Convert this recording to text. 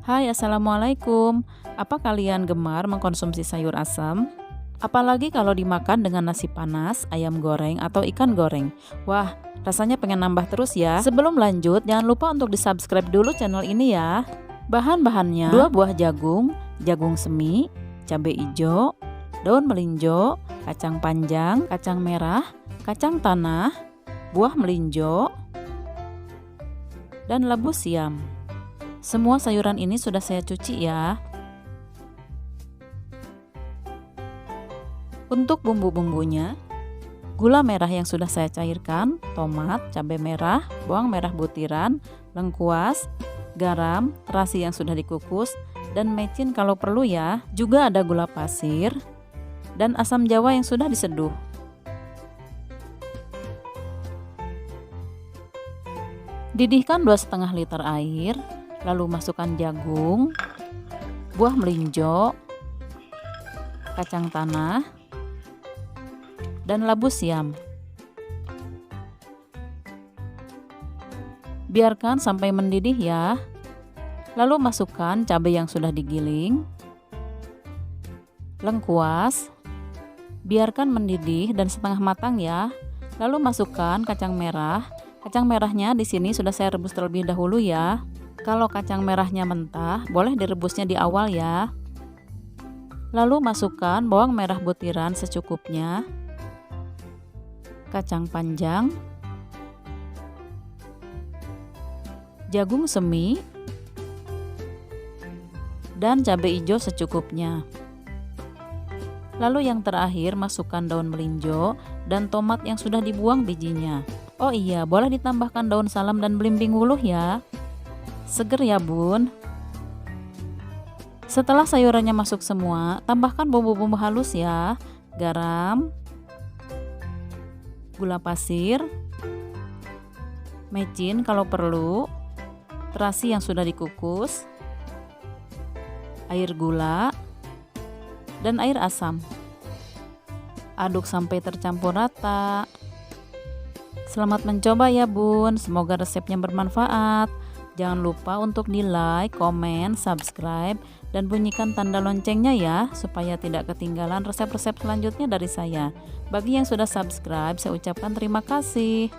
Hai, Assalamualaikum. Apa kalian gemar mengkonsumsi sayur asam? Apalagi kalau dimakan dengan nasi panas, ayam goreng, atau ikan goreng. Wah, rasanya pengen nambah terus ya. Sebelum lanjut, jangan lupa untuk di-subscribe dulu channel ini ya. Bahan-bahannya: 2 buah jagung, jagung semi, cabai hijau, daun melinjo, kacang panjang, kacang merah, kacang tanah, buah melinjo, dan labu siam. Semua sayuran ini sudah saya cuci ya. Untuk bumbu-bumbunya, gula merah yang sudah saya cairkan, tomat, cabai merah, bawang merah butiran, lengkuas, garam, terasi yang sudah dikukus, dan mecin kalau perlu ya. Juga ada gula pasir dan asam jawa yang sudah diseduh. Didihkan 2,5 liter air, lalu masukkan jagung, buah melinjo, kacang tanah, dan labu siam. Biarkan sampai mendidih ya. Lalu masukkan cabai yang sudah digiling, lengkuas, biarkan mendidih dan setengah matang ya. Lalu masukkan kacang merah. Kacang merahnya di sini sudah saya rebus terlebih dahulu ya. Kalau kacang merahnya mentah, boleh direbusnya di awal ya. Lalu masukkan bawang merah butiran secukupnya, kacang panjang, jagung semi, dan cabai hijau secukupnya. Lalu yang terakhir masukkan daun melinjo dan tomat yang sudah dibuang bijinya. Oh iya, boleh ditambahkan daun salam dan belimbing wuluh ya. Seger ya bun. Setelah sayurannya masuk semua, tambahkan bumbu-bumbu halus ya. Garam, gula pasir, mecin kalau perlu, terasi yang sudah dikukus, air gula, dan air asam. Aduk sampai tercampur rata. Selamat mencoba ya bun, semoga resepnya bermanfaat. Jangan lupa untuk di like, komen, subscribe, dan bunyikan tanda loncengnya ya, supaya tidak ketinggalan resep-resep selanjutnya dari saya. Bagi yang sudah subscribe, saya ucapkan terima kasih.